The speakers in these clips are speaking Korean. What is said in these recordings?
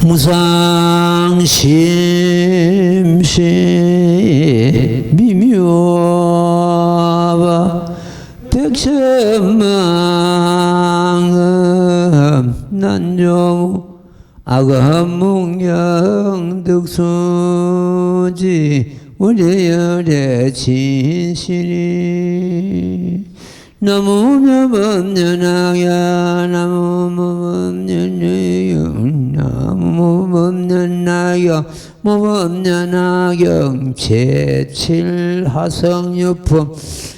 무상심시 미묘와 백천망음 난조 아감몽영 득수지 우리열의 진실이 나무법년나야 나무법년나영 나무법년나영 무법년나경 제7하성유품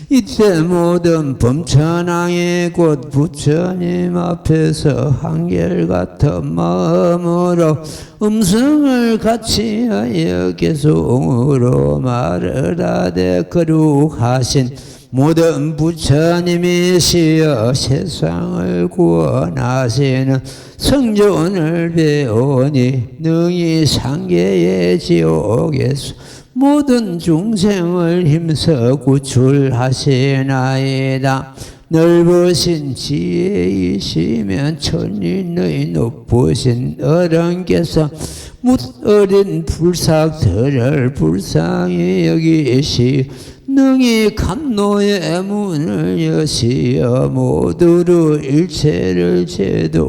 이때 모든 범천왕의 곧 부처님 앞에서 한결같은 마음으로 음성을 같이하여 계속으로 말을 하되 거룩하신 모든 부처님이시여 세상을 구원하시는 성존을 배우니 능히 상계의 지옥에서 모든 중생을 힘써 구출하시나이다. 넓으신 지혜이시면 천인의 높으신 어른께서 묻어린 불삭들을 불쌍히 여기시 능히 감노의 문을 여시어 모두로 일체를 제도하시옵소서.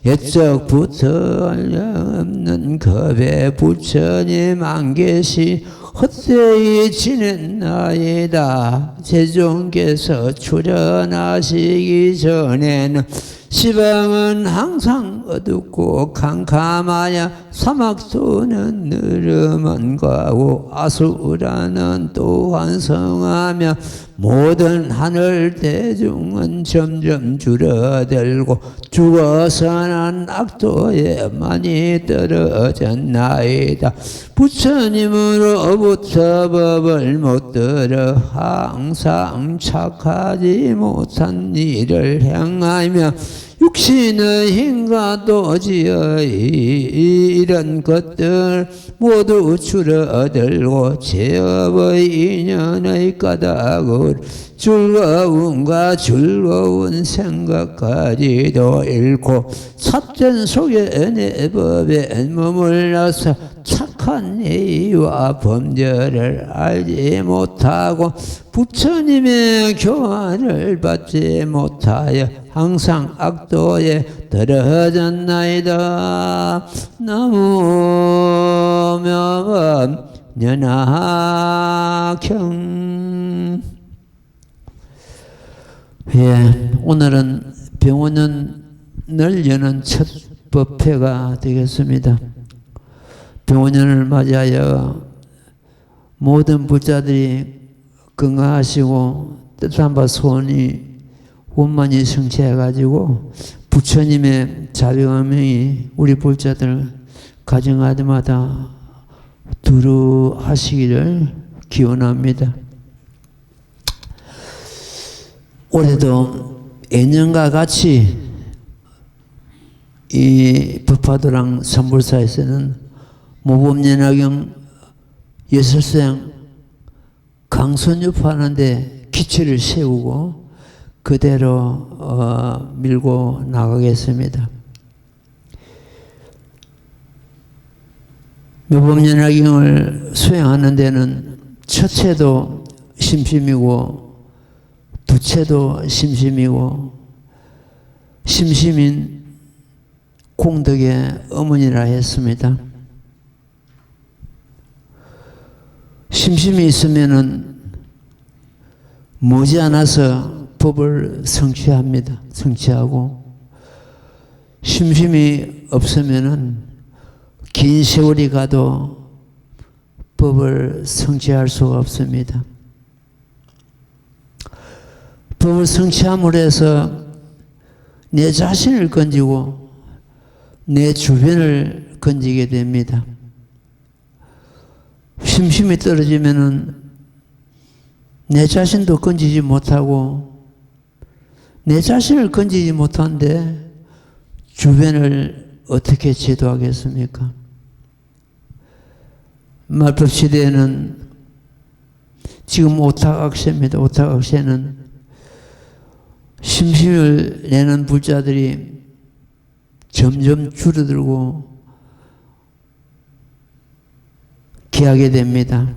옛적부터 없는 겁에 부처님 안 계시 헛되이 지냈나이다. 제종께서 출현하시기 전에는 시방은 항상 어둡고 캄캄하여 사막도는 느름한 과고 아수라는 또한 성하며 모든 하늘 대중은 점점 줄어들고 죽어서는 악도에 많이 떨어졌나이다. 부처님으로부터 법을 못 들어 항상 착하지 못한 일을 행하며 육신의 힘과 도지어 이런 것들 모두 줄어들고 제업의 인연의 까닭을 즐거움과 즐거운 생각까지도 잃고 삽전 속에 내 법에 머물러서 착한 예의와 범죄를 알지 못하고 부처님의 교화를 받지 못하여 항상 악도에 떨어졌나이다. 나무명은 연하경. 예, 오늘은 병원년을 여는 첫 법회가 되겠습니다. 병원년을 맞이하여 모든 부자들이 건강하시고 뜻한 바 소원이 원만히 성취해가지고 부처님의 자비감명이 우리 불자들 가정하다마다 두루 하시기를 기원합니다. 올해도 예년과 같이 이 법화도랑 선불사에서는 모범연화경 예술생 강선유파하는데 기초를 세우고 그대로 밀고 나가겠습니다. 모범연화경을 수행하는 데는 첫째도 심심이고 두째도 심심이고 심심인 공덕의 어머니라 했습니다. 심심이 있으면은 머지않아서 법을 성취합니다. 성취하고 심심이 없으면은 긴 세월이 가도 법을 성취할 수가 없습니다. 법을 성취함으로 해서 내 자신을 건지고 내 주변을 건지게 됩니다. 심심이 떨어지면은 내 자신도 건지지 못하고 내 자신을 건지지 못하는데 주변을 어떻게 지도하겠습니까? 말법 시대에는 지금 오탁악세입니다. 오탁악세는 심심을 내는 불자들이 점점 줄어들고 귀하게 됩니다.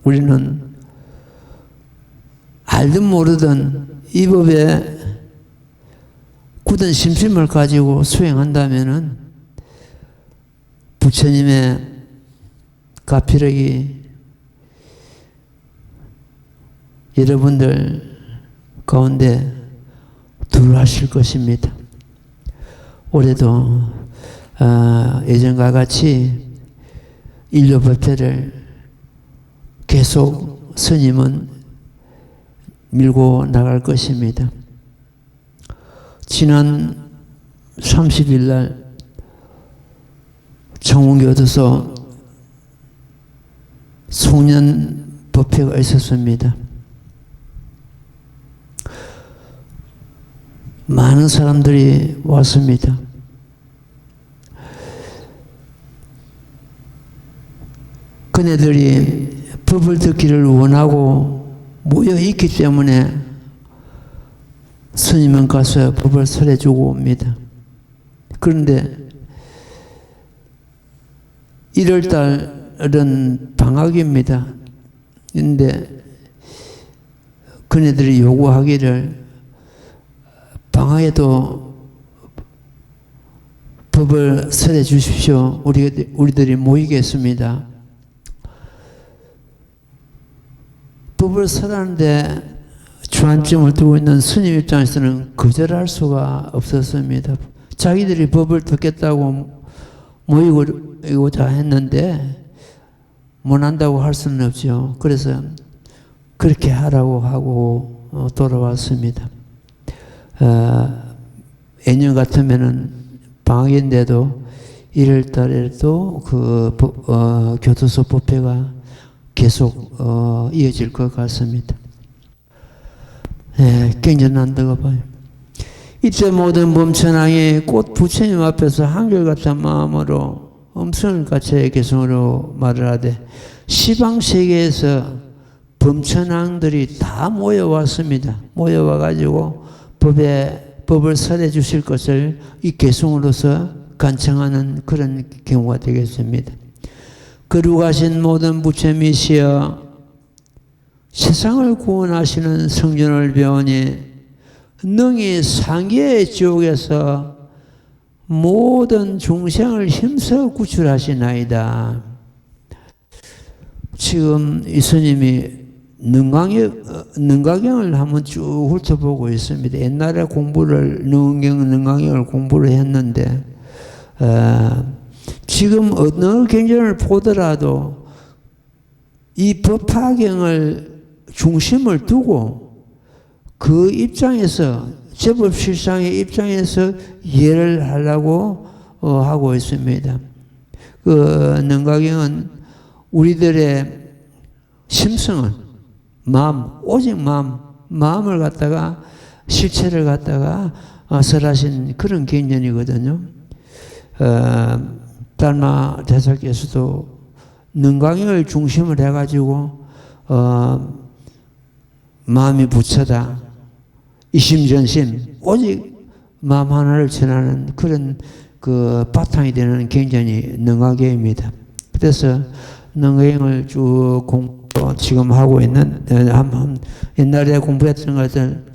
우리는 알든 모르든 이 법에 굳은 심심을 가지고 수행한다면은 부처님의 가피력이 여러분들 가운데 들어하실 것입니다. 올해도 예전과 같이 인류법회를 계속 스님은 밀고 나갈 것입니다. 지난 30일 날 청운교도소 송년 법회가 있었습니다. 많은 사람들이 왔습니다. 그네들이 법을 듣기를 원하고 모여 있기 때문에 스님은 가서 법을 설해주고 옵니다. 그런데 1월달은 방학입니다. 그런데 그네들이 요구하기를 방학에도 법을 설해 주십시오. 우리들이 모이겠습니다. 법을 설하는데 주안점을 두고 있는 스님 입장에서는 거절할 수가 없었습니다. 자기들이 법을 듣겠다고 모이고자 했는데 못한다고 할 수는 없죠. 그래서 그렇게 하라고 하고 돌아왔습니다. 예년 같으면은 방학인데도 1월 달에도 교도소 법회가 계속 이어질 것 같습니다. 굉장히 난다고 봐요. 이때 모든 범천왕이 곧 부처님 앞에서 한결같은 마음으로 엄성을 갖춰의 개성으로 말을 하되 시방세계에서 범천왕들이 다 모여왔습니다. 모여와가지고 법을 설해 주실 것을 이 개성으로서 간청하는 그런 경우가 되겠습니다. 거룩하신 모든 부처님이시여 세상을 구원하시는 성전을 배우니 능히 상계의 지옥에서 모든 중생을 힘써 구출하시나이다. 지금 이 스님이 능가경을 한번 쭉 훑어보고 있습니다. 옛날에 능가경을 공부를 했는데 지금 어느 경전을 보더라도 이 법화경을 중심을 두고 그 입장에서 제법실상의 입장에서 이해를 하려고 하고 있습니다. 그 능가경은 우리들의 심성을 오직 마음을 갖다가 실체를 갖다가 설하신 그런 경전이거든요. 달마 대사께서도 능강경을 중심을 해가지고 마음이 부처다, 이심전심 오직 마음 하나를 전하는 그런 그 바탕이 되는 경전이 능가경입니다. 그래서 능가경을 쭉 지금 하고 있는 옛날에 공부했던 것들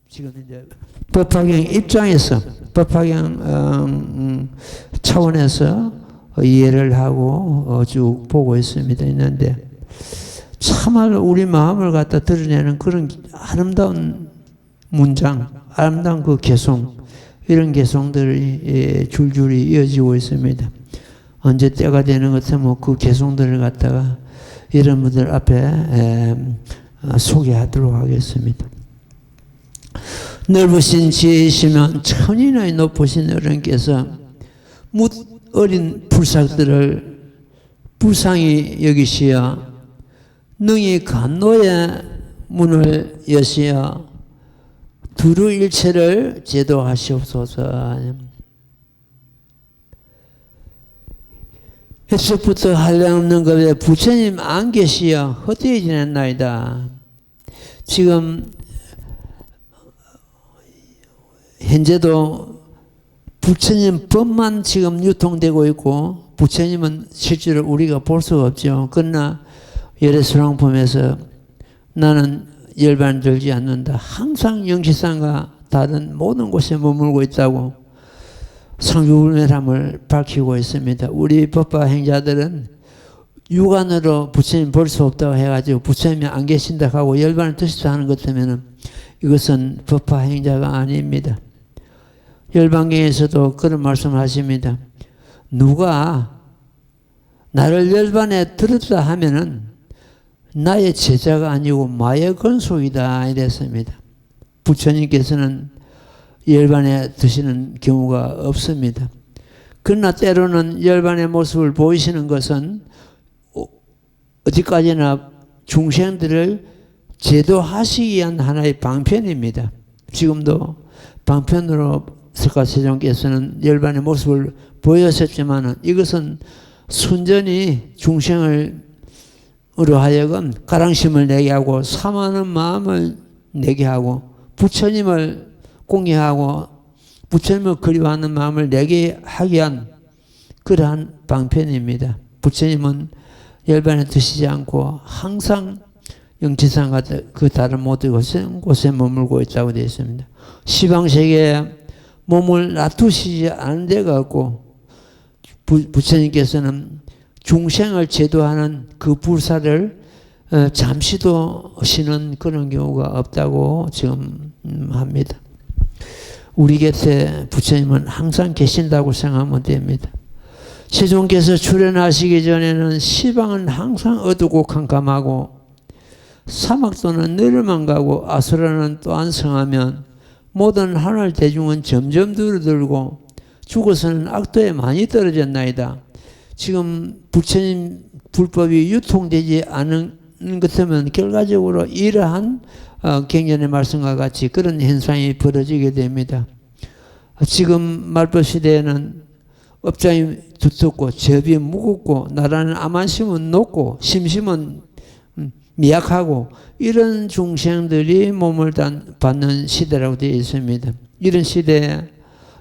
지금 이제 법화경 입장에서 법화경 차원에서 이해를 하고 쭉 보고 있는데 참말로 우리 마음을 갖다 드러내는 그런 아름다운 문장, 아름다운 그 개성, 이런 개성들이 줄줄이 이어지고 있습니다. 언제 때가 되는 것 같으면 그 개성들을 갖다가 여러분들 앞에 소개하도록 하겠습니다. 넓으신 지혜이시면 천인의 높으신 어른께서 묻 어린 불삭들을 불쌍히 여기시어 능히 간노의 문을 여시어 두루 일체를 제도하시옵소서. 햇속부터 한량없는 것에 부처님 안 계시어 헛되이 지냈나이다. 지금 현재도 부처님 법만 지금 유통되고 있고 부처님은 실제로 우리가 볼 수가 없죠. 그러나 열애수랑품에서 나는 열반 들지 않는다. 항상 영시상과 다른 모든 곳에 머물고 있다고 성유불멸함을 밝히고 있습니다. 우리 법화 행자들은 육안으로 부처님 볼 수 없다고 해가지고 부처님이 안 계신다 하고 열반을 드시다 하는 것 때문에 이것은 법화 행자가 아닙니다. 열반경에서도 그런 말씀을 하십니다. 누가 나를 열반에 들었다 하면은 나의 제자가 아니고 마의 건속이다 이랬습니다. 부처님께서는 열반에 드시는 경우가 없습니다. 그러나 때로는 열반의 모습을 보이시는 것은 어디까지나 중생들을 제도하시기 위한 하나의 방편입니다. 지금도 방편으로 석가세존께서는 열반의 모습을 보여셨지만 이것은 순전히 중생으로 하여금 가랑심을 내게 하고 사모하는 마음을 내게 하고 부처님을 공경하고 부처님을 그리워하는 마음을 내게 하게 한 그러한 방편입니다. 부처님은 열반에 드시지 않고 항상 영지상과 그 다른 모든 곳에 머물고 있다고 되어 있습니다. 시방세계에 몸을 놔두시지 않은 데가 없고 부처님께서는 중생을 제도하는 그 불사를 잠시도 쉬는 그런 경우가 없다고 지금 합니다. 우리 곁에 부처님은 항상 계신다고 생각하면 됩니다. 세존께서 출현하시기 전에는 시방은 항상 어두고 캄캄하고 사막도는 느려만 가고 아수라는 또한 성하면 모든 하늘 대중은 점점 줄어들고 죽어서는 악도에 많이 떨어졌나이다. 지금 부처님 불법이 유통되지 않은 것 때문에 결과적으로 이러한 경전의 말씀과 같이 그런 현상이 벌어지게 됩니다. 지금 말법 시대에는 업장이 두텁고 접이 무겁고 나라는 암안심은 높고 심심은 미약하고 이런 중생들이 몸을 받는 시대라고 되어 있습니다. 이런 시대에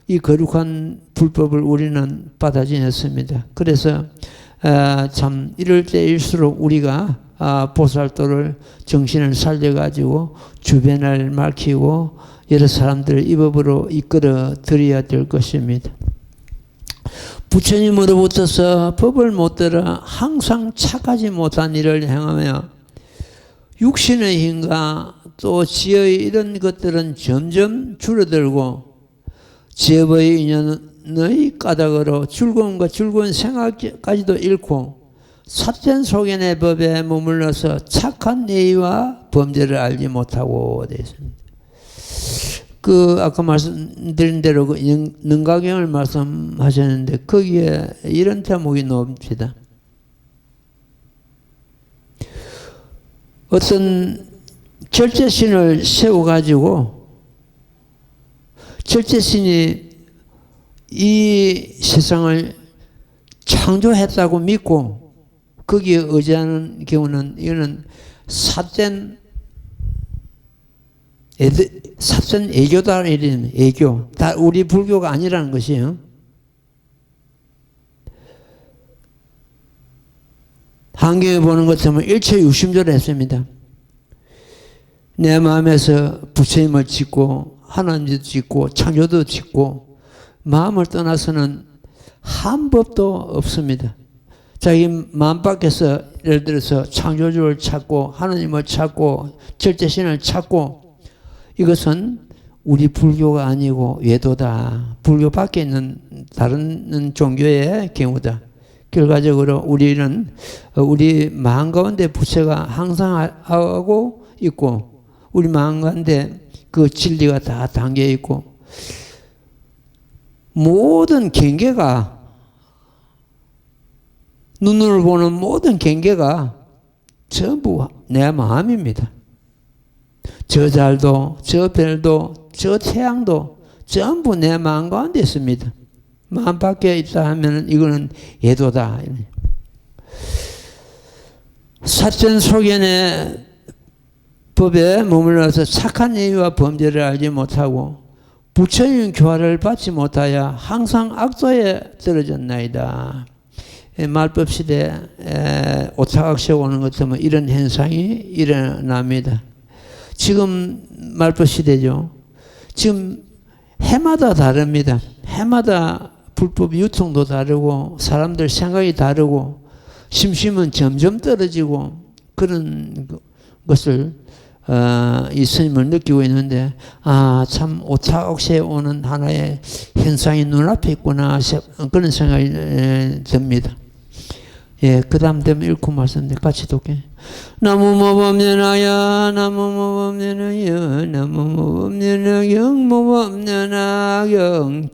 이 거룩한 불법을 우리는 받아 지냈습니다. 그래서 참 이럴 때일수록 우리가 보살도를 정신을 살려가지고 주변을 밝히고 여러 사람들을 이 법으로 이끌어 드려야 될 것입니다. 부처님으로부터서 법을 못 들어 항상 착하지 못한 일을 행하며 육신의 힘과 또 지혜의 이런 것들은 점점 줄어들고 지혜의 인연의 까닭으로 즐거움과 즐거운 생각까지도 잃고 삿된 속연의 법에 머물러서 착한 예의와 범죄를 알지 못하고 되어 있습니다. 아까 말씀드린 대로 능가경을 말씀하셨는데 거기에 이런 대목이 나옵니다. 어떤 절제신을 세워가지고 절제신이 이 세상을 창조했다고 믿고 거기에 의지하는 경우는 이거는 삿된 애교다 이런 애교. 다 우리 불교가 아니라는 것이에요. 한경에 보는 것처럼 일체육심조를 했습니다. 내 마음에서 부처님을 짓고 하나님도 짓고 창조도 짓고 마음을 떠나서는 한 법도 없습니다. 자기 마음 밖에서 예를 들어서 창조주를 찾고 하나님을 찾고 절제신을 찾고 이것은 우리 불교가 아니고 외도다. 불교 밖에 있는 다른 종교의 경우다. 결과적으로 우리는 우리 마음 가운데 부처가 항상 하고 있고 우리 마음 가운데 그 진리가 다 담겨 있고 모든 경계가 눈으로 보는 모든 경계가 전부 내 마음입니다. 저 달도 저 별도 저 태양도 전부 내 마음 가운데 있습니다. 마음 밖에 있다 하면 이거는 예도다. 사천 소견의 법에 머물러서 착한 예의와 범죄를 알지 못하고 부처님 교화를 받지 못하여 항상 악도에 떨어졌나이다. 말법 시대 오차각시가 오는 것처럼 이런 현상이 일어납니다. 지금 말법 시대죠. 지금 해마다 다릅니다. 해마다 불법 유통도 다르고 사람들 생각이 다르고 심심은 점점 떨어지고 그런 것을 이 스님을 느끼고 있는데 참 오차옥시에 오는 하나의 현상이 눈앞에 있구나 그런 생각이 듭니다. 예, 그 다음 되면 읽고 말씀드려 같이 돕게. 나무모범년하야 나무모범년하여 나무모범년하 경모범년하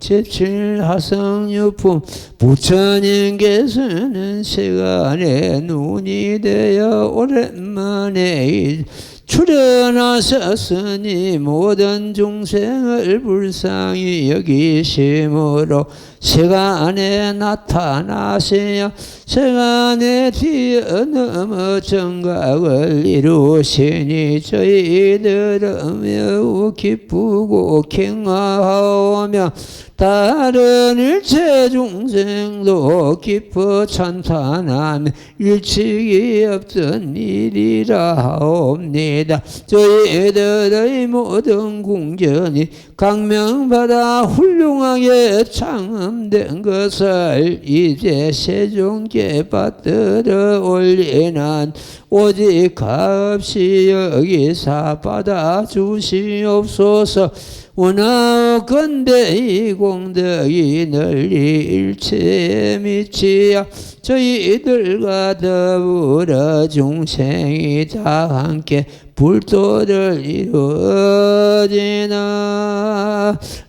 경제칠하성유품 부처님께서는 세간에 눈이 되어 오랜만에 출현하셨으니 모든 중생을 불쌍히 여기심으로 세간에 나타나시어 세간에 뛰어넘어 정각을 이루시니 저희들은 매우 기쁘고 경화하오며 다른 일체 중생도 기뻐 찬탄하며 일칙이 없던 일이라 하옵니다. 저희들의 모든 궁전이 강명받아 훌륭하게 창음된 것을 이제 세종께 받들어 올리는 오직 값이 여기사 받아 주시옵소서. 원하건대 이 공덕이 널리 일체에 미치어 저희들과 더불어 중생이 다 함께 불도를 이루어지나.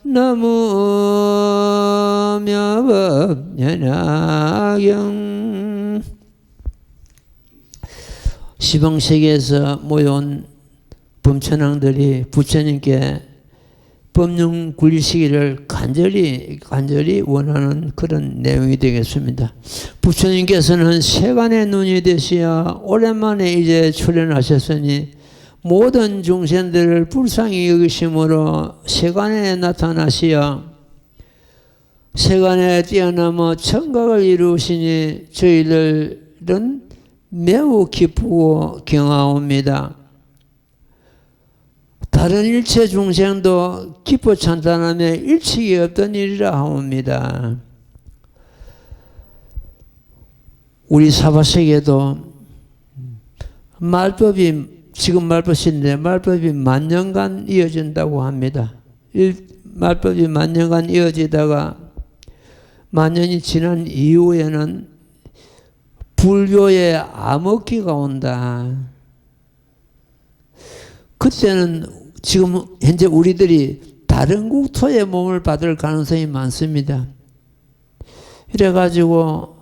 나무 묘법연화경. 시방세계에서 모여온 범천왕들이 부처님께 법륜 굴리시기를 간절히 원하는 그런 내용이 되겠습니다. 부처님께서는 세간의 눈이 되시어 오랜만에 이제 출현하셨으니 모든 중생들을 불쌍히 여기심으로 세간에 나타나시어 세간에 뛰어넘어 천각을 이루시니 저희들은 매우 기쁘고 경하옵니다. 다른 일체 중생도 기뻐 찬탄하며 일칙이 없던 일이라 하옵니다. 우리 사바세계도 말법이 지금 말법인데 말법이 만년간 이어진다고 합니다. 말법이 만년간 이어지다가 만년이 지난 이후에는 불교의 암흑기가 온다. 그때는 지금 현재 우리들이 다른 국토의 몸을 받을 가능성이 많습니다. 이래가지고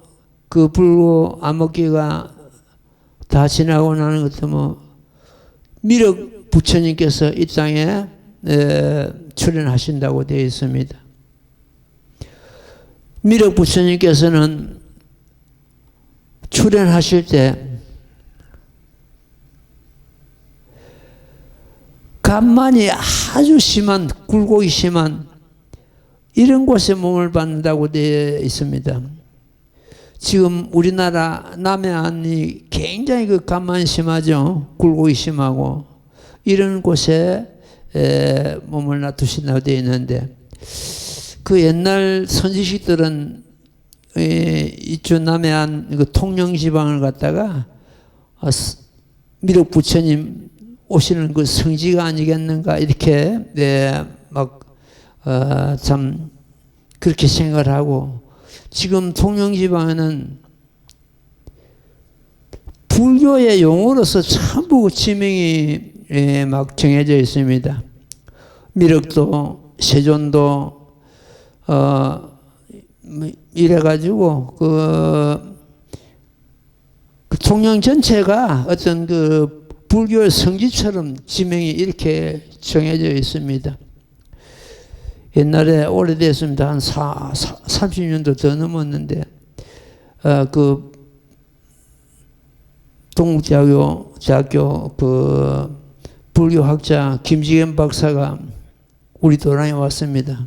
그 불교 암흑기가 다 지나고 나는 것도 뭐 미륵 부처님께서 이 땅에 출현하신다고 되어 있습니다. 미륵 부처님께서는 출현하실 때 간만이 아주 심한 굴곡이 심한 이런 곳에 몸을 받는다고 되어 있습니다. 지금 우리나라 남해안이 굉장히 그 간만이 심하죠. 굴곡이 심하고 이런 곳에 몸을 놔두신다고 되어 있는데 그 옛날 선지식들은 이쪽 남해안 그 통영지방을 갖다가 미륵 부처님 오시는 그 성지가 아니겠는가 이렇게 참 그렇게 생각을 하고 지금 통영지방에는 불교의 용어로서 전부 지명이 막 정해져 있습니다. 미륵도 세존도 이래가지고 그 통영 전체가 어떤 그 불교의 성지처럼 지명이 이렇게 정해져 있습니다. 옛날에 오래됐습니다. 한 30년도 더 넘었는데 그 동국대학교 그 불교학자 김지겸 박사가 우리 도랑에 왔습니다.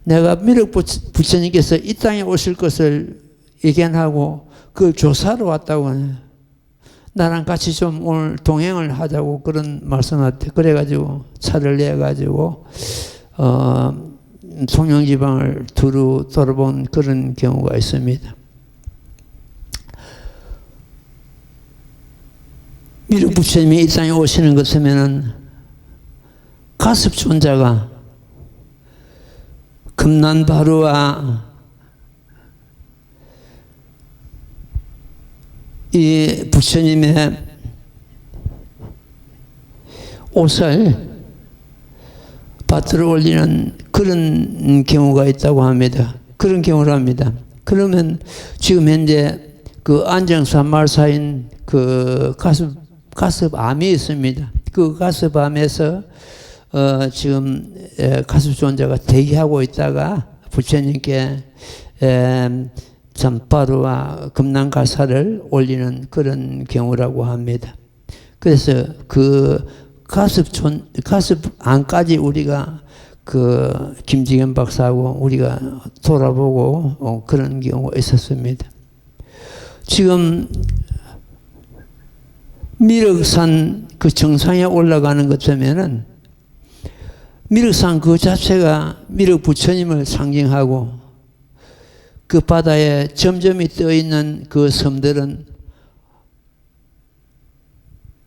내가 미륵 부처님께서 이 땅에 오실 것을 예견하고 그걸 조사로 왔다고 하네요. 나랑 같이 좀 오늘 동행을 하자고 그런 말씀한테 그래가지고 차를 내가지고 송영지방을 두루 돌아본 그런 경우가 있습니다. 미륵 부처님이 이 땅에 오시는 것이면은 가습존자가 금난바루와 이 부처님의 옷을 밭으로 올리는 그런 경우가 있다고 합니다. 그런 경우를 합니다. 그러면 지금 현재 그 안정산말사인 그 가습암이 있습니다. 그 가습암에서 지금 가습존자가 대기하고 있다가 부처님께 잠바루와 금난가사를 올리는 그런 경우라고 합니다. 그래서 그 가습암까지 우리가 그 김지겸 박사하고 우리가 돌아보고 그런 경우가 있었습니다. 지금 미륵산 그 정상에 올라가는 것이면은 미륵산 그 자체가 미륵 부처님을 상징하고 그 바다에 점점이 떠 있는 그 섬들은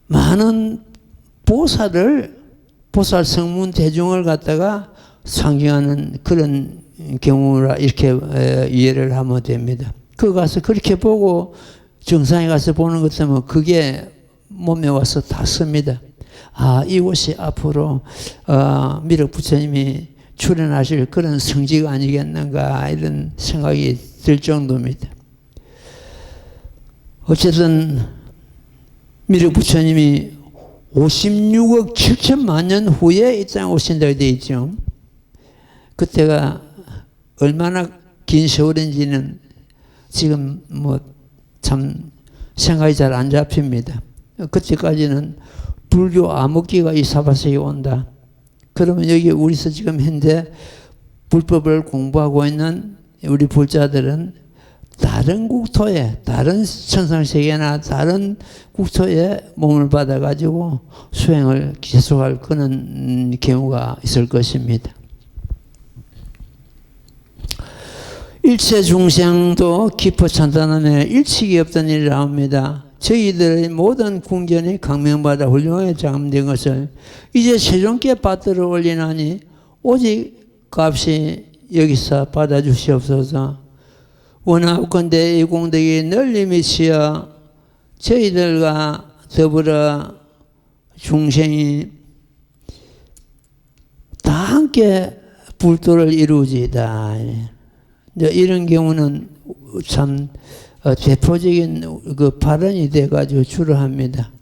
많은 보살 성문 대중을 갖다가 상징하는 그런 경우라 이렇게 이해를 하면 됩니다. 그 가서 그렇게 보고 정상에 가서 보는 것 때문에 그게 몸에 와서 닿습니다. 아, 이곳이 앞으로 미륵 부처님이 출연하실 그런 성지가 아니겠는가 이런 생각이 들 정도입니다. 어쨌든 미륵 부처님이 56억 7천만 년 후에 이 땅에 오신다고 되어 있죠. 그때가 얼마나 긴 세월인지는 지금 뭐 참 생각이 잘 안 잡힙니다. 그때까지는 불교 암흑기가 이 사바세에 온다. 그러면 여기 우리서 지금 현재 불법을 공부하고 있는 우리 불자들은 다른 국토에, 다른 천상세계나 다른 국토에 몸을 받아가지고 수행을 계속할 그런 경우가 있을 것입니다. 일체 중생도 깊어 찬탄하며 일칙이 없던 일이라 합니다. 저희들의 모든 궁전이 강명받아 훌륭하게 장엄된 것을 이제 최종께 받들어 올리나니 오직 값이 여기서 받아주시옵소서. 원하건대 이 공덕이 널리 미치어 저희들과 더불어 중생이 다 함께 불도를 이루지이다. 이런 경우는 참 대표적인 그 발언이 돼가지고 주로 합니다.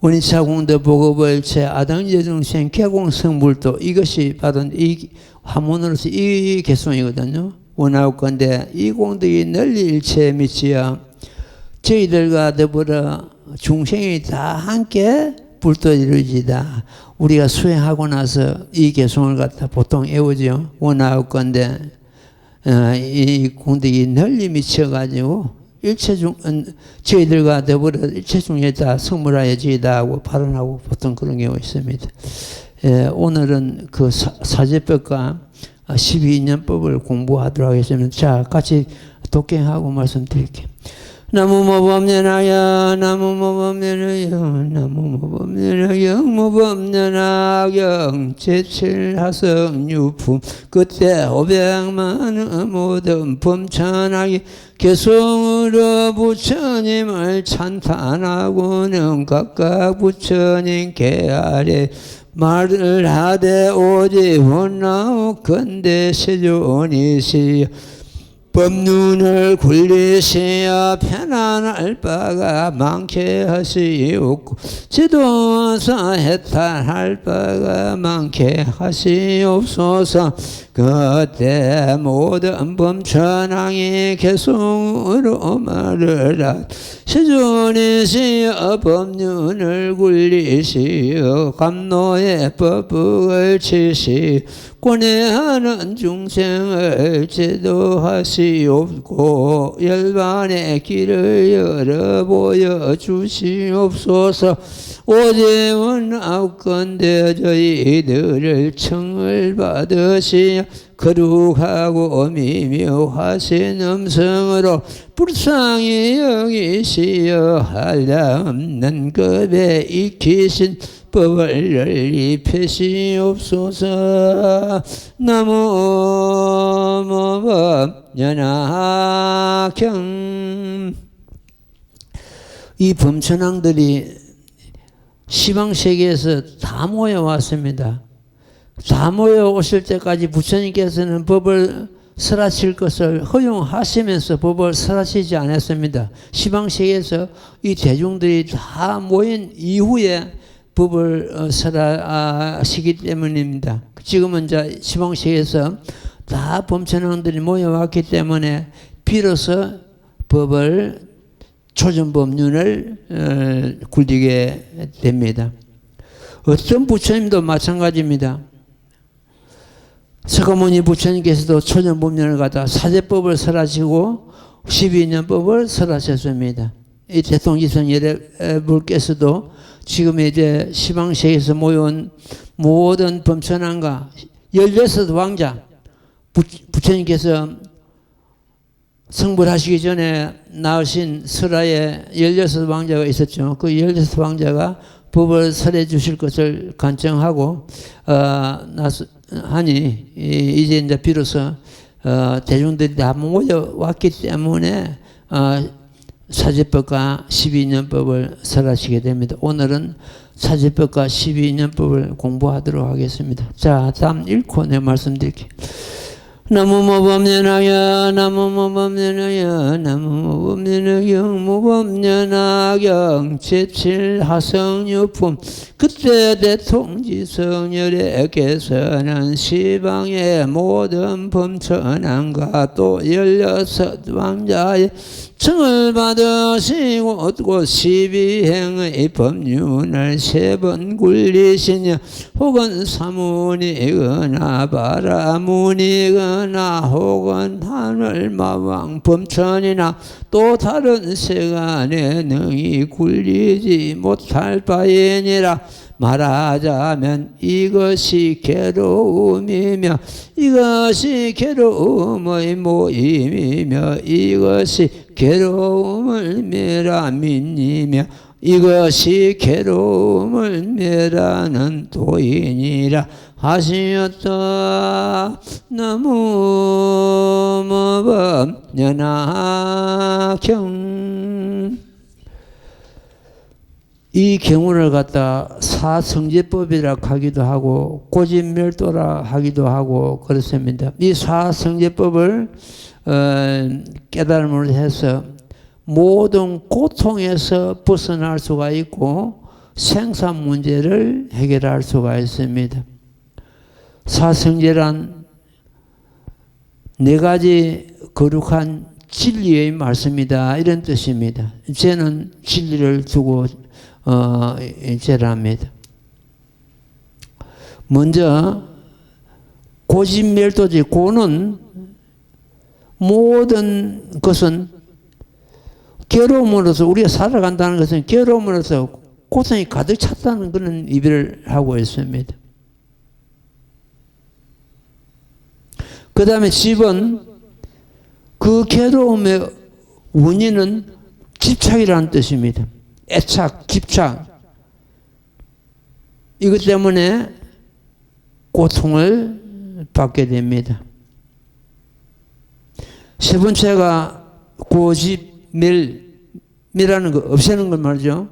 원인차 공덕 보고벌체 아당제 중생 개공성불도 이것이 바로 이 화문으로서 이 개송이거든요. 원하건대 이 공덕이 널리 일체에 미치어 저희들과 더불어 중생이 다 함께 불도 이루지다. 우리가 수행하고 나서 이 개송을 갖다 보통 외우죠. 원하건대 이 공덕이 널리 미쳐가지고 저희들과 더불어 일체 중에 다 성불하여지이다 하고 발언하고 보통 그런 경우가 있습니다. 오늘은 그 사제법과 12인연법을 공부하도록 하겠습니다. 자, 같이 독경하고 말씀드릴게요. 나무모범년하여 나무모범년하여 나무모범년하여 무범년하여 제칠하성유품 그때 500만 모든 범천하기 개성으로 부처님을 찬탄하고는 각각 부처님께 아래 말을 하되 오직 원나오건대 세존이시여 법눈을 굴리시어 편안할 바가 많게 하시옵고 지도사 해탈할 바가 많게 하시옵소서. 그때 모든 범천왕이 개성으로 말하라. 시준이시여 법륜을 굴리시어 감노의 법을 치시 권해하는 중생을 제도하시옵고 열반의 길을 열어 보여주시옵소서. 오직은 아웃건대 저희들을 청을 받으시어 거룩하고 미묘하신 음성으로 불쌍히 여기시어 한량없는 급에 익히신 법을 입히시옵소서. 나무 법연하경. 이 범천왕들이 시방세계에서 다 모여왔습니다. 다 모여오실 때까지 부처님께서는 법을 설하실 것을 허용하시면서 법을 설하시지 않았습니다. 시방세계에서 이 대중들이 다 모인 이후에 법을 설하시기 때문입니다. 지금은 이제 시방세계에서 다 범천왕들이 모여왔기 때문에 비로소 법을 초전법륜을 굴리게 됩니다. 어떤 부처님도 마찬가지입니다. 서가모니 부처님께서도 초전법륜을 갖다 사제법을 설하시고 12년법을 설하셨습니다. 이 대통지성 예례불께서도 지금 이제 시방세계에서 모여온 모든 범천왕과 16왕자 부처님께서 성불하시기 전에 낳으신 설하에 16왕자가 있었죠. 그 16왕자가 법을 설해 주실 것을 간청하고 하니 이제 이제 비로소 대중들이 다 모여왔기 때문에 사제법과 12년법을 설하시게 됩니다. 오늘은 사제법과 12년법을 공부하도록 하겠습니다. 자, 다음 읽고 내 말씀드릴게요. 나무모범연하여 나무모범연하여 나무모범연하경 무범연하경 제7하성유품. 그때 대통지성열애께서는 시방의 모든 범천왕과 또 16왕자의 청을 받으시고 곧 12행의 법륜을 3번 굴리시냐 혹은 사문이거나 바라문이거나 혹은 하늘마왕 범천이나 또 다른 세간에 능히 굴리지 못할 바이니라. 말하자면 이것이 괴로움이며 이것이 괴로움의 모임이며 이것이 괴로움을 멸함이며 이것이 괴로움을 멸하는 도인이라 하시었다. 나무모범연하경. 이 경우를 갖다 사성제법이라 하기도 하고 고진멸도라 하기도 하고 그렇습니다. 이 사성제법을 깨달음으로 해서 모든 고통에서 벗어날 수가 있고 생산 문제를 해결할 수가 있습니다. 사성제란 4가지 거룩한 진리의 말씀이다, 이런 뜻입니다. 죄는 진리를 두고 제랍니다. 먼저 고진멸도지. 고는 모든 것은 괴로움으로서, 우리가 살아간다는 것은 괴로움으로서 고통이 가득 찼다는 그런 의미를 하고 있습니다. 그 다음에 집은 그 괴로움의 원인은 집착이라는 뜻입니다. 애착, 집착. 이것 때문에 고통을 받게 됩니다. 세 번째가 고집멸이라는 거, 없애는 걸 말이죠.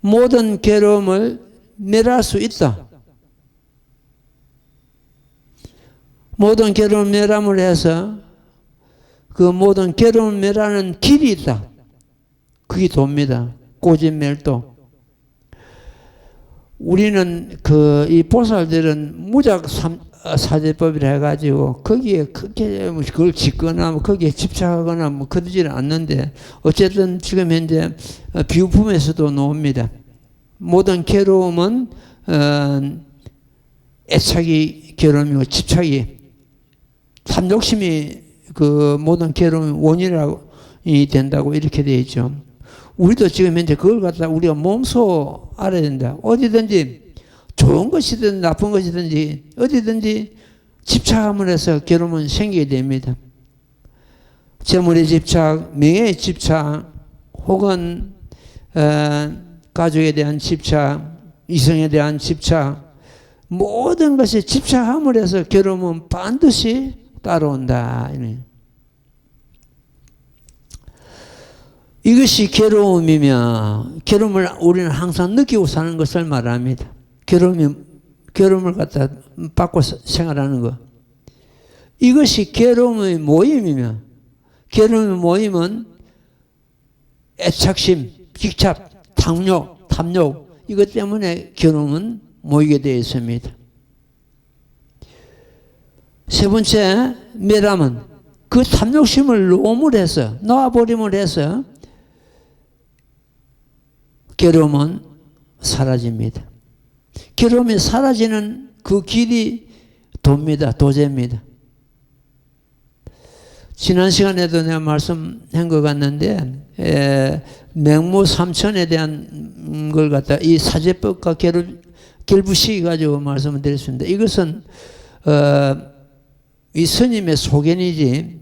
모든 괴로움을 멸할 수 있다. 모든 괴로움을 멸함을 해서 그 모든 괴로움을 멸하는 길이 있다. 그게 도입니다. 고집멸도. 우리는 이 보살들은 사제법이라 해가지고 거기에 크게 그걸 짓거나 거기에 집착하거나 그러지는 않는데 어쨌든 지금 현재 비유품에서도 나옵니다. 모든 괴로움은 애착이 괴로움이고 집착이 탐욕심이 그 모든 괴로움의 원인이 된다고 이렇게 되어 있죠. 우리도 지금 현재 그걸 갖다 우리가 몸소 알아야 된다. 어디든지 좋은 것이든 나쁜 것이든지 어디든지 집착함을 해서 괴로움은 생기게 됩니다. 재물의 집착, 명예의 집착, 혹은 가족에 대한 집착, 이성에 대한 집착, 모든 것에 집착함을 해서 괴로움은 반드시 따라온다. 이것이 괴로움이며 괴로움을 우리는 항상 느끼고 사는 것을 말합니다. 괴로움을 갖다 받고 생활하는 것. 이것이 괴로움의 모임이며 괴로움의 모임은 애착심, 집착, 탐욕 이것 때문에 괴로움은 모이게 되어 있습니다. 세 번째 매람은 그 탐욕심을 노물해서 놓아버림을 해서 괴로움은 사라집니다. 괴로움이 사라지는 그 길이 도제입니다. 지난 시간에도 내가 말씀한 것 같는데 맹모 삼천에 대한 걸 갖다 이 사제법과 결부시켜 가지고 말씀을 드렸습니다. 이것은 이 스님의 소견이지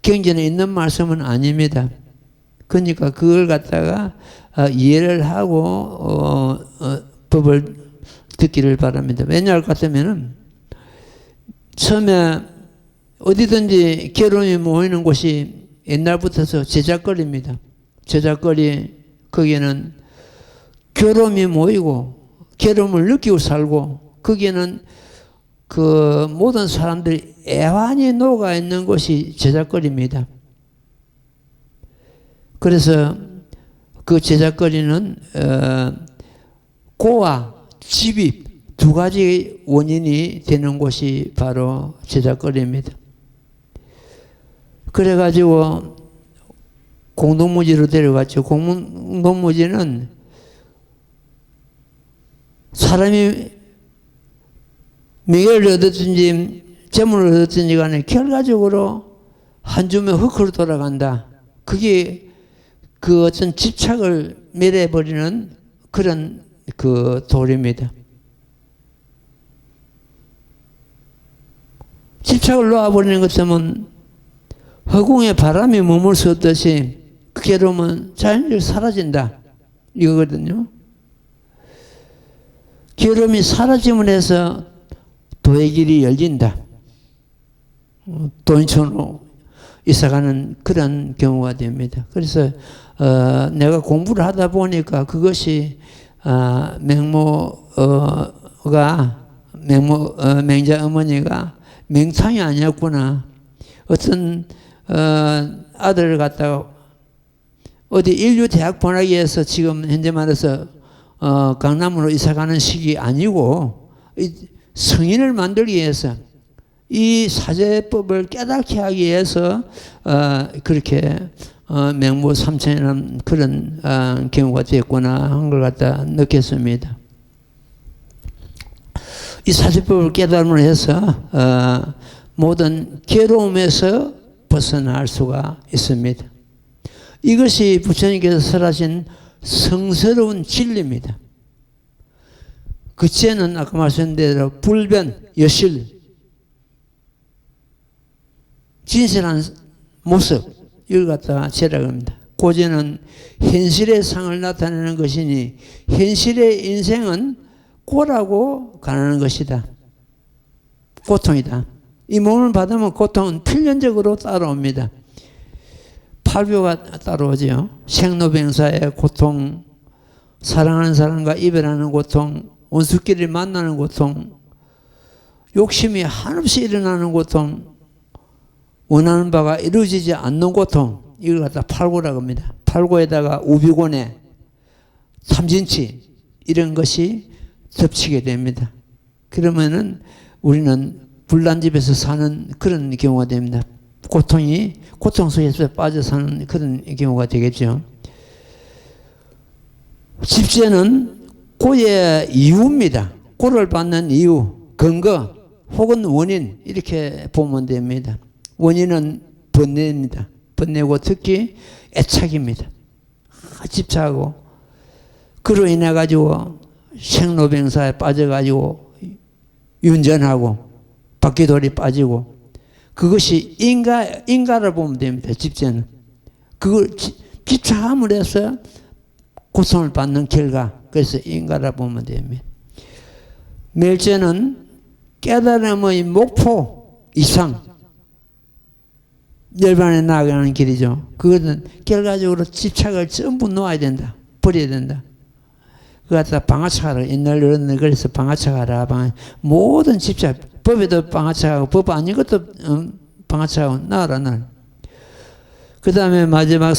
경전에 있는 말씀은 아닙니다. 그러니까 그걸 갖다가 이해를 하고 법을 듣기를 바랍니다. 왜냐할 것 같으면은 처음에 어디든지 괴로움이 모이는 곳이 옛날부터서 제작거리입니다. 제작거리 거기에는 괴로움이 모이고 괴로움을 느끼고 살고 거기에는 그 모든 사람들이 애환이 녹아 있는 곳이 제작거리입니다. 그래서 그 제작거리는 고와 집입 두 가지 원인이 되는 곳이 바로 제작거리입니다. 그래가지고 공동무지로 데려갔죠. 공동무지는 사람이 명예를 얻었든지 재물을 얻었든지 간에 결과적으로 한 줌에 흙으로 돌아간다. 그게 그 어떤 집착을 멸해버리는 그런 그 도리입니다. 집착을 놓아버리는 것처럼 허공에 바람이 머물 수 없듯이 그 괴로움은 자연적으로 사라진다. 이거거든요. 괴로움이 사라짐을 해서 도의 길이 열린다. 도인촌으로 이사가는 그런 경우가 됩니다. 그래서 내가 공부를 하다 보니까 그것이 맹자 어머니가 맹탕이 아니었구나. 어떤 아들을 갖다가 어디 인류 대학 보내기 위해서 지금 현재 말해서 강남으로 이사가는 시기 아니고 성인을 만들기 위해서 이 사제법을 깨닫게 하기 위해서 그렇게 맹모 삼천이라는 그런 경우가 되었구나 한 걸 갖다 느꼈습니다. 이 사제법을 깨달음을 해서 모든 괴로움에서 벗어날 수가 있습니다. 이것이 부처님께서 설하신 성스러운 진리입니다. 그 죄는 아까 말씀드린 대로 불변, 여실, 진실한 모습 이걸 갖다가 죄라고 합니다. 고죄는 현실의 상을 나타내는 것이니 현실의 인생은 고라고 가는 것이다. 고통이다. 이 몸을 받으면 고통은 필연적으로 따라옵니다. 팔교가 따라오죠. 생로병사의 고통, 사랑하는 사람과 이별하는 고통, 원수끼리 만나는 고통, 욕심이 한없이 일어나는 고통, 원하는 바가 이루어지지 않는 고통, 이걸 갖다 팔고라고 합니다. 팔고에다가 우비곤에 삼진치, 이런 것이 덮치게 됩니다. 그러면은 우리는 불난 집에서 사는 그런 경우가 됩니다. 고통 속에서 빠져 사는 그런 경우가 되겠죠. 집죄는 고의 이유입니다. 고를 받는 이유, 근거, 혹은 원인 이렇게 보면 됩니다. 원인은 번뇌입니다. 번뇌고 특히 애착입니다. 집착하고 그로 인해 가지고 생로병사에 빠져가지고 윤전하고 바퀴돌이 빠지고 그것이 인가를 보면 됩니다. 집죄는 그걸 집착함을 해서 고통을 받는 결과, 그래서 인가를 보면 됩니다. 멸죄는 깨달음의 목표 이상 열반에 나아가는 길이죠. 그것은 결과적으로 집착을 전부 놓아야 된다. 버려야 된다. 그거 갖다 방아차하라. 옛날 어른들 그래서 방아차하라. 모든 집착, 법에도 방아차하고 법 아닌 것도 방아차하고 나아라. 그 다음에 마지막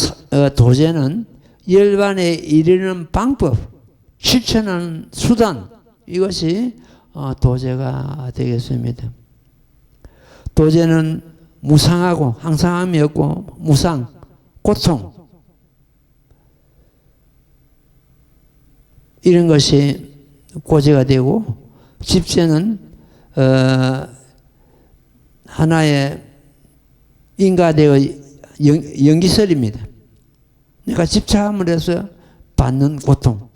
도제는 열반에 이르는 방법, 실천하는 수단, 이것이 도제가 되겠습니다. 도제는 무상하고 항상함이 없고 무상, 고통 이런 것이 고제가 되고 집죄는 하나의 인가되어 연기설입니다. 내가 집착함을 해서 받는 고통.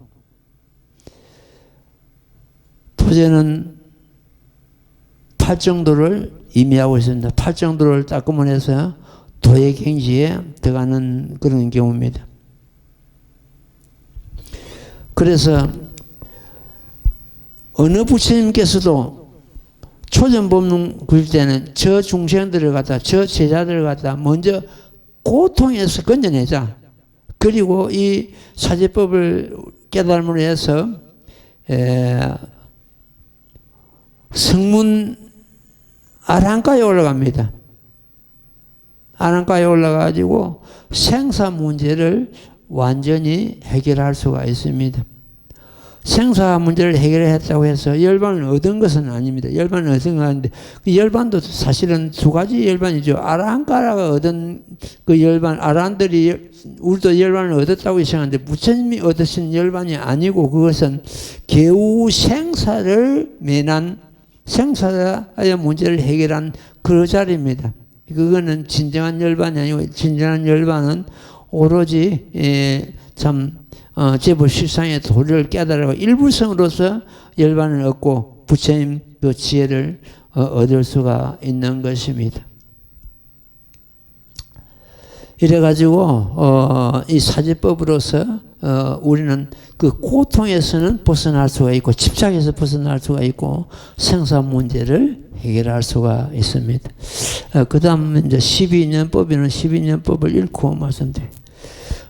도제는 팔정도를 의미하고 있습니다. 팔정도를 따끔을 해서 도예경지에 들어가는 그런 경우입니다. 그래서 어느 부처님께서도 초전법문 그릴 때는 저 중생들을 갖다, 저 제자들을 갖다 먼저 고통에서 건져내자. 그리고 이 사제법을 깨달음으로 해서 성문 아랑가에 올라갑니다. 아랑가에 올라가지고 생사 문제를 완전히 해결할 수가 있습니다. 생사 문제를 해결했다고 해서 열반을 얻은 것은 아닙니다. 열반을 얻은 건 아닌데 그 열반도 사실은 두 가지 열반이죠. 아라한가라가 얻은 그 열반, 아라한들이 우리도 열반을 얻었다고 생각하는데 부처님이 얻으신 열반이 아니고 그것은 개우 생사를 면한 생사의 문제를 해결한 그 자리입니다. 그거는 진정한 열반이 아니고 진정한 열반은 오로지 제법 실상의 도리를 깨달아고 일불성으로서 열반을 얻고 부처님 그 지혜를 얻을 수가 있는 것입니다. 이래가지고 이 사제법으로서 우리는 그 고통에서는 벗어날 수가 있고 집착에서 벗어날 수가 있고 생사 문제를 해결할 수가 있습니다. 그 다음 이제 12년법에는 12년법을 읽고 말씀드립니다.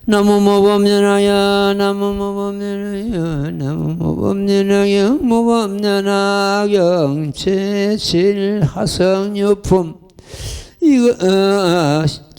나무모범연하여 나무모범연하여 나무모범연하여 모범연하경 제칠하성유품 이거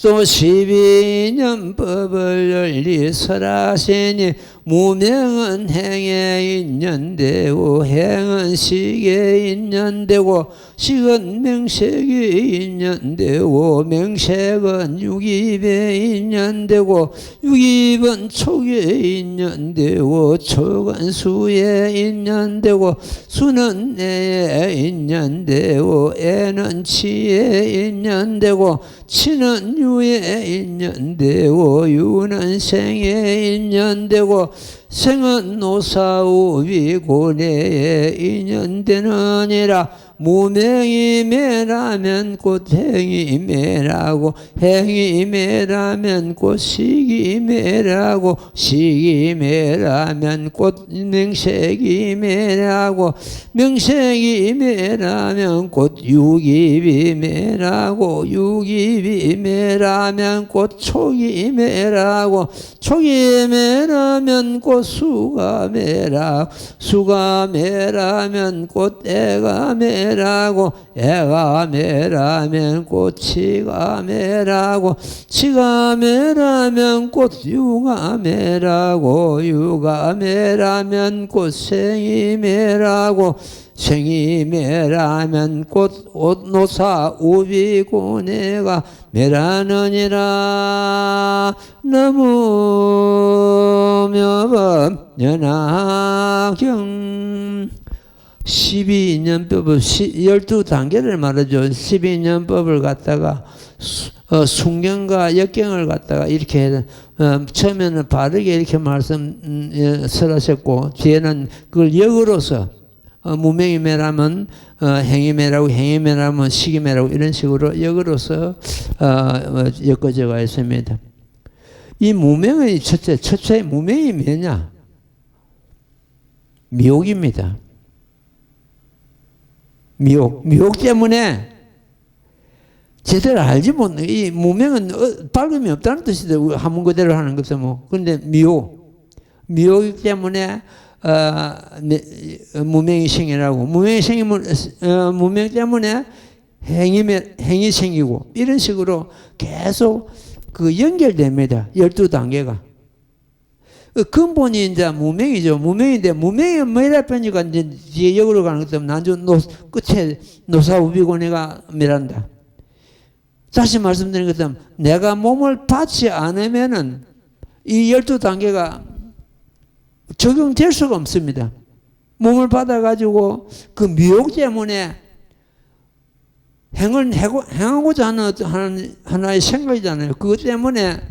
또 12년법을 열리 설하시니 무명은 행에 인연되고 행은 식에 인연되고 식은 명색에 인연되고 명색은 육입에 인연되고 육입은 촉에 인연되고 촉은 수에 인연되고 수는 애에 인연되고 애는 치에 인연되고 치는 유에 인연되고 유는 생에 인연되고 생은 노사우비 고뇌에 인연되느니라. 무명이 매라면 곧 행이 매라고 행이 매라면 곧 식이 매라고 식이 매라면 곧 명색이 매라고 명색이 매라면 곧 육입이 매라고 육입이 매라면 곧 촉이 매라고 촉이 매라면 곧 수가 매라고 수가 매라면 곧 애가 매라고 매라고 애가 매라면 꽃이가 매라고 치가 매라면 꽃유가 매라고 유가 매라면 꽃생이 매라고 생이 매라면 꽃노사 우비고내가 매라느니라 너무묘법 연하경 12인연법을 12단계를 말하죠. 12인연법을 갖다가 순경과 역경을 갖다가 이렇게 처음에는 바르게 이렇게 설하셨고 뒤에는 그걸 역으로서 무명이 매라면 행이 매라고 행이 매라면 식이 매라고 이런 식으로 역으로서 엮어져가 있습니다. 이 무명의 첫째 무명이 뭐냐? 미혹입니다. 미혹 때문에 제대로 알지 못해. 이 무명은 밝음이 없다는 뜻이다. 한문 그대로 하는 것도 뭐. 그런데 미혹 때문에 무명이 생기라고. 무명이 생기면 무명 때문에 행이 생기고 이런 식으로 계속 그 연결됩니다. 12단계가. 근본이 이제 무명이죠. 무명인데 무명이 뭐라 빼니까 이제 뒤에 역으로 가는 것도 난주 끝에 노사우비고내가 미란다. 다시 말씀드린 것처럼 내가 몸을 받지 않으면은 이 12단계가 적용될 수가 없습니다. 몸을 받아가지고 그 미혹 때문에 행하고자 하는 하나의 생각이잖아요. 그것 때문에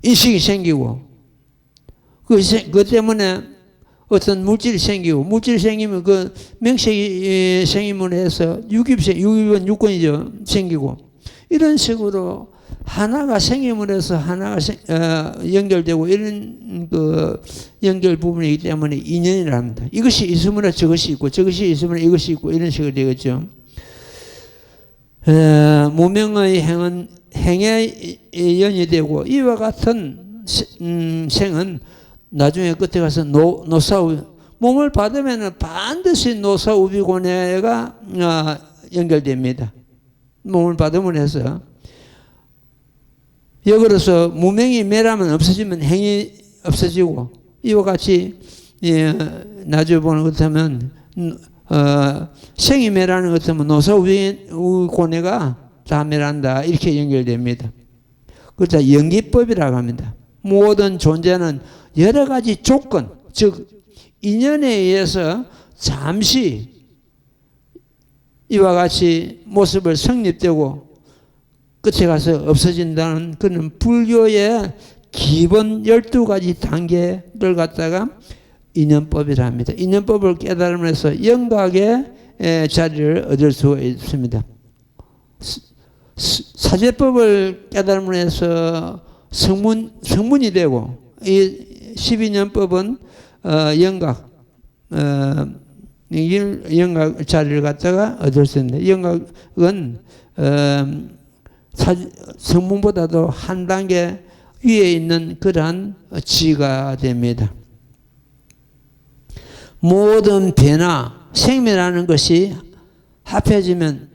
인식이 생기고 그것 때문에 어떤 물질이 생기고 물질이 생기면 그 명색이 생김으로 해서 유기원 유권이죠. 생기고 이런 식으로 하나가 생김으로 해서 하나가 연결되고 이런 그 연결 부분이기 때문에 인연이라 합니다. 이것이 있으므로 저것이 있고 저것이 있으므로 이것이 있고 이런 식으로 되겠죠. 무명의 행은 행에 연이 되고 이와 같은 생은 나중에 끝에 가서 몸을 받으면 반드시 노사우비고뇌가 연결됩니다. 몸을 받음으로 해서 역으로서 무명이 매라면 없어지면 행이 없어지고 이와 같이 나중에 보는 것 하면 생이 매라는 것 하면 노사우비고뇌가 다 매란다 이렇게 연결됩니다. 그래서 연기법이라고 합니다. 모든 존재는 여러 가지 조건, 즉 인연에 의해서 잠시 이와 같이 모습을 성립되고 끝에 가서 없어진다는 그런 불교의 기본 12가지 단계를 갖다가 인연법이라 합니다. 인연법을 깨달으면서 영각의 자리를 얻을 수가 있습니다. 사죄법을 깨달음으로 해서 성문이 되고 이 12년법은 영각 자리를 갖다가 얻을 수 있는데 영각은 성문보다도 한 단계 위에 있는 그러한 지가 됩니다. 모든 변화, 생명이라는 것이 합해지면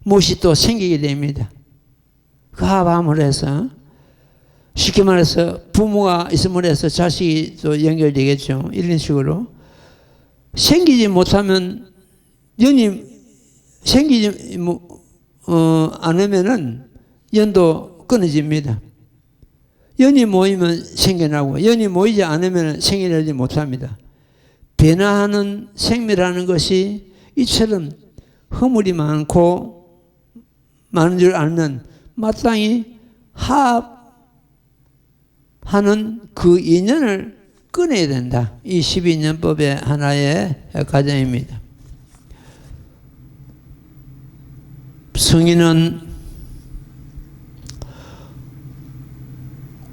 무엇이 또 생기게 됩니다. 그 합함을 해서 쉽게 말해서 부모가 있음으로 해서 자식이 또 연결되겠죠. 이런 식으로 생기지 못하면 연이 생기지 않으면은 연도 끊어집니다. 연이 모이면 생겨나고 연이 모이지 않으면 생겨나지 못합니다. 변화하는 생명이라는 것이 이처럼 허물이 많고 많은 줄 알면 마땅히 하는 그 인연을 끊어야 된다. 이 12년법의 하나의 과정입니다. 성인은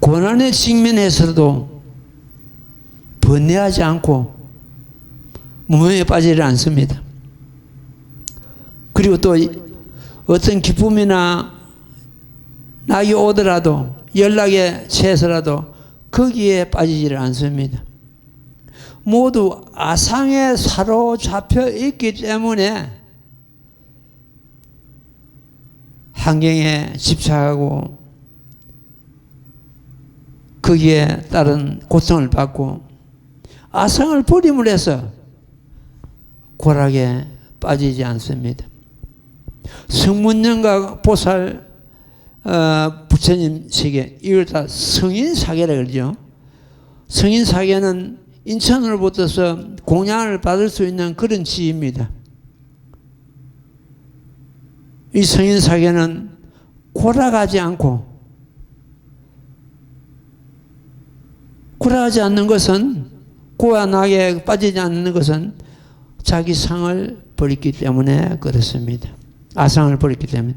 고난에 직면해서도 번뇌하지 않고 무명에 빠지지 않습니다. 그리고 또 어떤 기쁨이나 낙이 오더라도 연락에 취해서라도 거기에 빠지지를 않습니다. 모두 아상에 사로잡혀 있기 때문에 환경에 집착하고 거기에 따른 고통을 받고 아상을 버림을 해서 고락에 빠지지 않습니다. 성문연가 보살 부처님 세계, 이걸 다 성인사계라 그러죠. 성인사계는 인천으로부터서 공양을 받을 수 있는 그런 지입니다. 이 성인사계는 고락하지 않고, 고락하지 않는 것은, 고와 낙에 빠지지 않는 것은 자기 상을 버렸기 때문에 그렇습니다. 아상을 버렸기 때문에.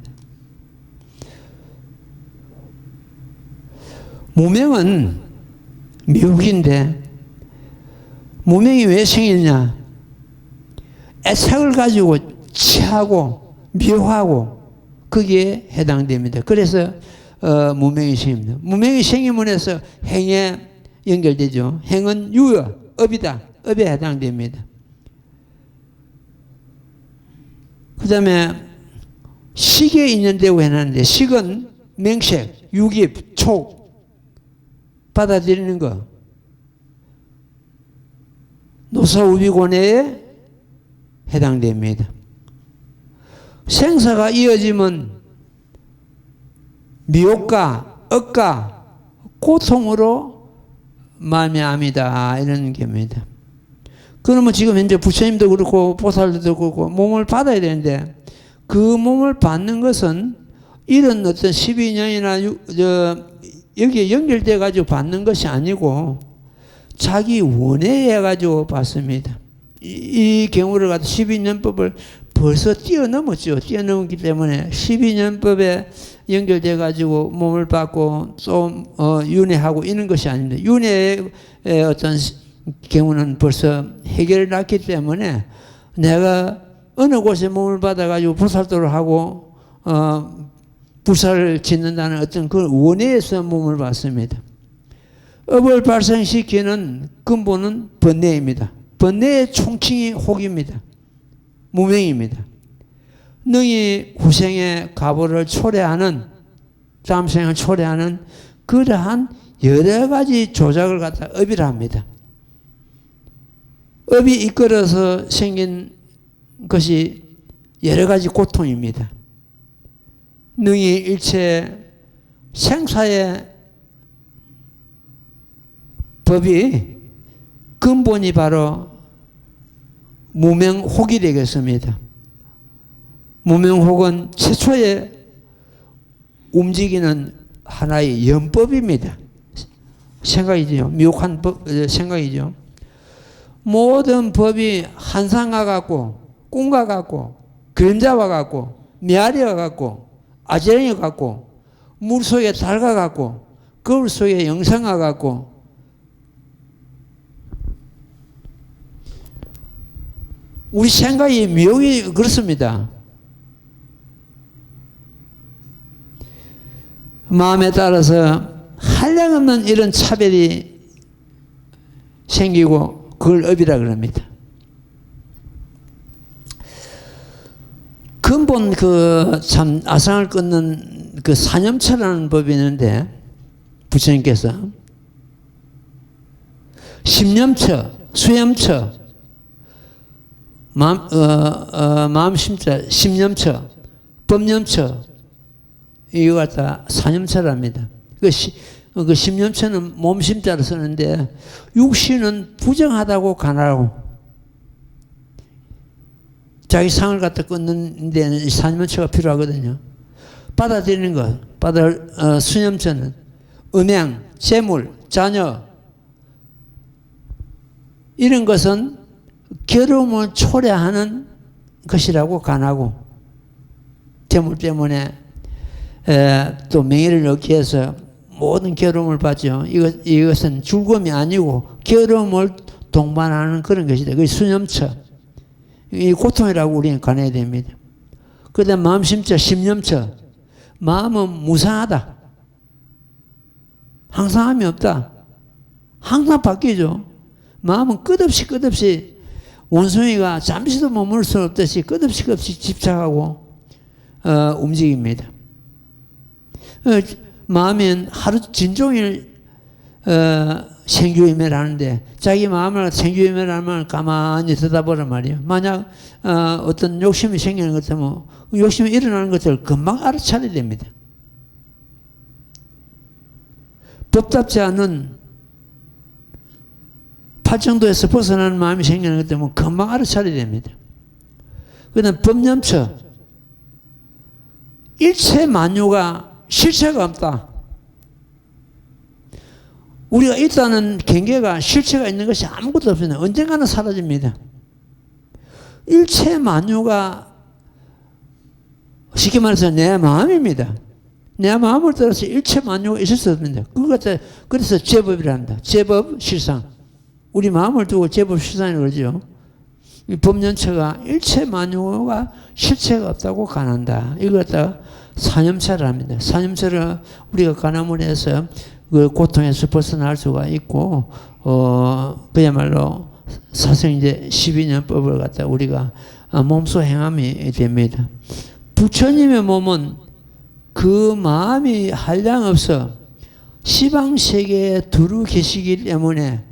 무명은 미혹인데, 무명이 왜 생기느냐? 애착을 가지고 취하고 미혹하고 거기에 해당됩니다. 그래서 무명이 생깁니다. 무명이 생김으로 해서 행에 연결되죠. 행은 유여, 업이다. 업에 해당됩니다. 그 다음에 식에 인연되고 해놨는데, 식은 명색, 유깁, 촉, 받아들이는 거. 노사우비고내에 해당됩니다. 생사가 이어지면 미혹과 억과 고통으로 말미암이다, 이런 겁니다. 그러면 지금 현재 부처님도 그렇고 보살도 그렇고 몸을 받아야 되는데, 그 몸을 받는 것은 이런 어떤 12년이나 여기에 연결돼 가지고 받는 것이 아니고 자기 원해해 가지고 받습니다. 이 경우를 갖다 12년법을 벌써 뛰어넘었죠. 뛰어넘었기 때문에 12년법에 연결돼 가지고 몸을 받고 또 윤회하고 이런 것이 아닙니다. 윤회의 어떤 경우는 벌써 해결을 났기 때문에 내가 어느 곳에 몸을 받아 가지고 불살도를 하고 불사를 짓는다는 어떤 그 원해에서 몸을 받습니다. 업을 발생시키는 근본은 번뇌입니다. 번뇌의 총칭이 혹입니다. 무명입니다. 능히 후생의 가보를 초래하는, 다음 생을 초래하는 그러한 여러 가지 조작을 갖다 업이라 합니다. 업이 이끌어서 생긴 것이 여러 가지 고통입니다. 능히 일체 생사의 법이 근본이 바로 무명혹이 되겠습니다. 무명혹은 최초에 움직이는 하나의 연법입니다. 생각이죠. 미혹한 생각이죠. 모든 법이 환상과 같고 꿈과 같고 그림자와 같고 메아리와 같고 아재랭이와 같고 물속의 달과 같고 거울 속의 영상과 같고 우리 생각이 미혹이 그렇습니다. 마음에 따라서 한량없는 이런 차별이 생기고 그걸 업이라 그럽니다. 근본 참 아상을 끊는 사념처라는 법이 있는데 부처님께서 심념처, 수염처, 마음심처, 심념처, 법념처 이거 갖다 사념처랍니다. 그 심념처는 몸심자로 쓰는데 육신은 부정하다고 가난하고 자기 상을 갖다 끊는 데는 사념처가 필요하거든요. 받아들이는 것, 수념처는 음양, 재물, 자녀 이런 것은 괴로움을 초래하는 것이라고 간하고 재물 때문에 또 명예를 얻기 위해서 모든 괴로움을 받죠. 이것은 즐거움이 아니고 괴로움을 동반하는 그런 것이다. 그게 수념처. 이 고통이라고 우리는 간해야 됩니다. 그 다음 마음심처, 심념처. 마음은 무상하다. 항상함이 없다. 항상 바뀌죠. 마음은 끝없이 원숭이가 잠시도 머물 수 없듯이 끝없이 집착하고 움직입니다. 마음은 하루 진종일 생교임을 하는데 자기 마음을 생교임을 하면 가만히 들여다보란 말이에요. 만약 어떤 욕심이 생기는 것 같으면 욕심이 일어나는 것을 금방 알아차려야 됩니다. 법답지 않은 팔정도에서 벗어나는 마음이 생기는 것 때문에 금방 알아차려야 됩니다. 그다음 법념처. 일체 만유가 실체가 없다. 우리가 있다는 경계가 실체가 있는 것이 아무것도 없습니다. 언젠가는 사라집니다. 일체 만유가 쉽게 말해서 내 마음입니다. 내 마음을 따라서 일체 만유가 있을 수 없습니다. 그래서 제법이랍니다. 제법 실상. 우리 마음을 두고 제법 실상이라고 그러죠. 이 법연처가 일체 만유가 실체가 없다고 간한다. 이걸 갖다가 사념체를 합니다. 사념체를 우리가 간함을 해서 그 고통에서 벗어날 수가 있고, 그야말로 사성이제 12년법을 갖다 우리가 몸소 행함이 됩니다. 부처님의 몸은 그 마음이 한량없어 시방세계에 두루 계시기 때문에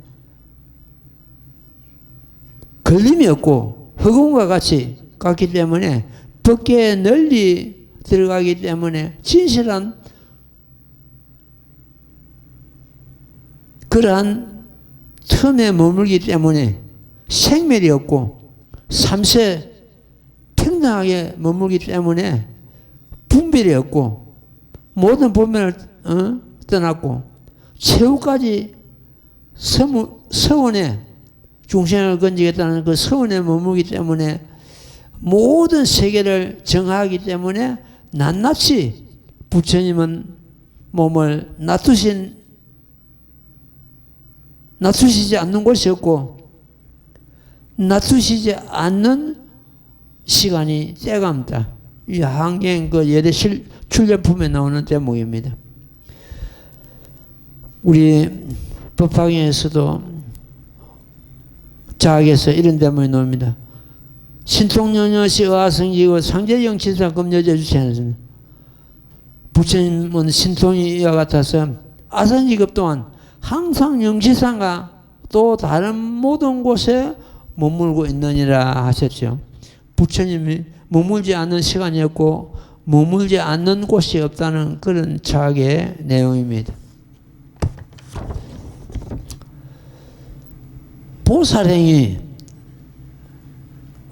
걸림이 없고 허공과 같이 같기 때문에 법계에 널리 들어가기 때문에 진실한 그러한 틈에 머물기 때문에 생멸이 없고 삼세 평등하게 머물기 때문에 분별이 없고 모든 분별을 떠났고 최후까지 서원에 중생을 건지겠다는 그 서원에 머물기 때문에 모든 세계를 정하기 때문에 낱낱이 부처님은 몸을 낮추시지 않는 곳이 없고 낮추시지 않는 시간이 때가 없다. 이 한경 그 예대 출연품에 나오는 대목입니다. 우리 법화경에서도 자학에서 이런 대목이 나옵니다. 신통영여시 의화성지고 상제영치사 금여제 주지 않습니다. 부처님은 신통이 이와 같아서 아선지급 또한 항상 영치상과 또 다른 모든 곳에 머물고 있느니라 하셨죠. 부처님이 머물지 않는 시간이 없고 머물지 않는 곳이 없다는 그런 자학의 내용입니다. 보살행위,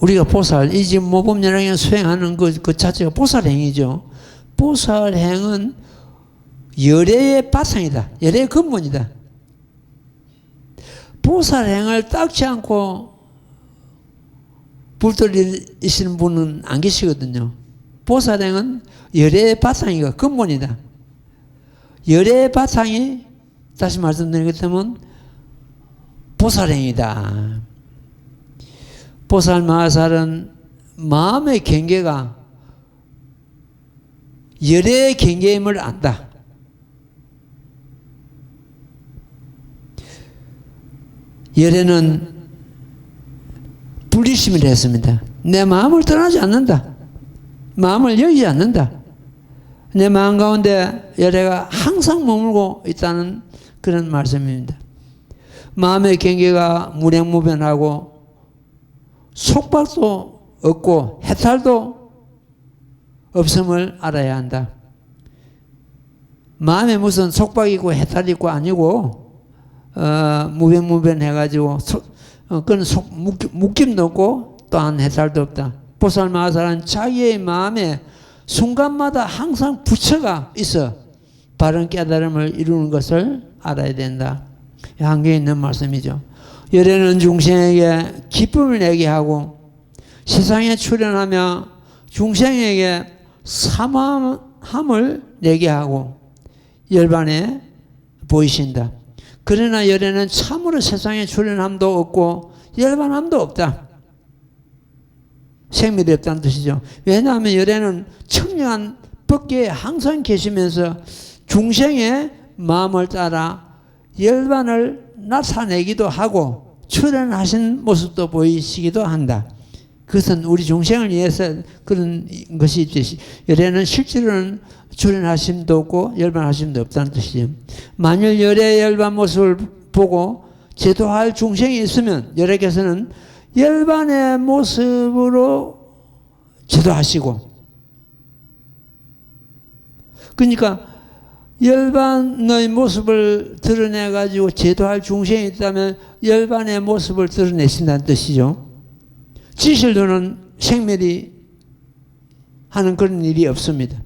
우리가 보살, 이 지금 모범연행에 수행하는 그 자체가 보살행위죠. 보살행은 열애의 바탕이다. 열애의 근본이다. 보살행을 닦지 않고 불들이시는 분은 안 계시거든요. 보살행은 열애의 바탕이고 근본이다. 열애의 바탕이 다시 말씀드리겠다면 보살행이다. 보살 마하살은 마음의 경계가 열애의 경계임을 안다. 열애는 분리심을 했습니다. 내 마음을 떠나지 않는다. 마음을 여기지 않는다. 내 마음 가운데 열애가 항상 머물고 있다는 그런 말씀입니다. 마음의 경계가 무량무변하고 속박도 없고 해탈도 없음을 알아야 한다. 마음에 무슨 속박이 있고 해탈이 있고 아니고 무변무변해가지고 그건 묶임도 없고 또한 해탈도 없다. 보살마하살은 자기의 마음에 순간마다 항상 부처가 있어 바른 깨달음을 이루는 것을 알아야 된다. 한계에 있는 말씀이죠. 열애는 중생에게 기쁨을 내게 하고 세상에 출현하며 중생에게 사모함을 내게 하고 열반에 보이신다. 그러나 열애는 참으로 세상에 출현함도 없고 열반함도 없다. 생멸이 없다는 뜻이죠. 왜냐하면 열애는 청량한 법계에 항상 계시면서 중생의 마음을 따라 열반을 나타내기도 하고 출현하신 모습도 보이시기도 한다. 그것은 우리 중생을 위해서 그런 것이지, 열애는 실제로는 출현하심도 없고 열반하심도 없다는 뜻이죠. 만일 열애 열반 모습을 보고 제도할 중생이 있으면 열애께서는 열반의 모습으로 제도하시고, 그러니까 열반의 모습을 드러내가지고 제도할 중생이 있다면 열반의 모습을 드러내신다는 뜻이죠. 진실도는 생멸이 하는 그런 일이 없습니다.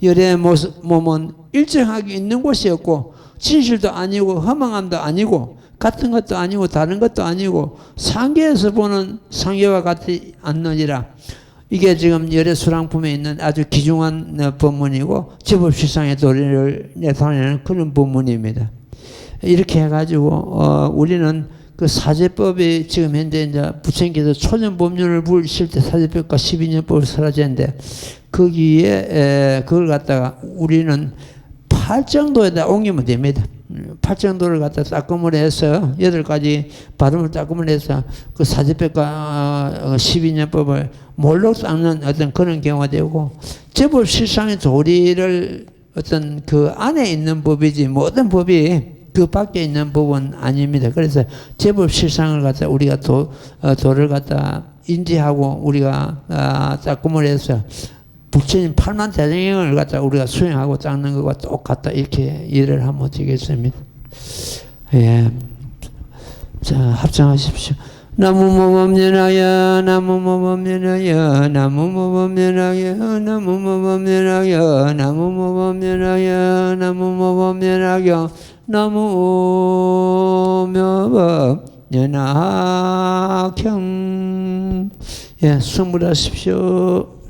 열의 몸은 일정하게 있는 곳이 없고, 진실도 아니고 허망함도 아니고 같은 것도 아니고 다른 것도 아니고 상계에서 보는 상계와 같지 않느니라. 이게 지금 열애수랑품에 있는 아주 귀중한 법문이고 제법실상의 도리를 나타내는 그런 법문입니다. 이렇게 해가지고 우리는 그 사제법이 지금 현재 이제 부처님께서 초전법륜을 부르실 때 사제법과 12년법을 설하셨는데, 거기에 그걸 갖다가 우리는 팔정도에다 옮기면 됩니다. 팔정도를 갖다 따끔을 해서 8가지 발음을 따끔을 해서 그 사제법과 12년법을 몰록 닦는 어떤 그런 경우가 되고, 제법 실상의 도리를 어떤 그 안에 있는 법이지 모든 법이 그 밖에 있는 법은 아닙니다. 그래서 제법 실상을 갖다 우리가 도를 갖다 인지하고 우리가 따끔을 해서 부처님 8만 대장경을 갖다 우리가 수행하고 닦는 것과 똑같다, 이렇게 이해를 하면 되겠습니다. 예. 자, 합장하십시오. 나무모범연하여 나무모범연하여 나무모범연하여 나무모범연하여 나무모범연하여 나무모범연하여 나무모범연하경. 예, 승불하십시오.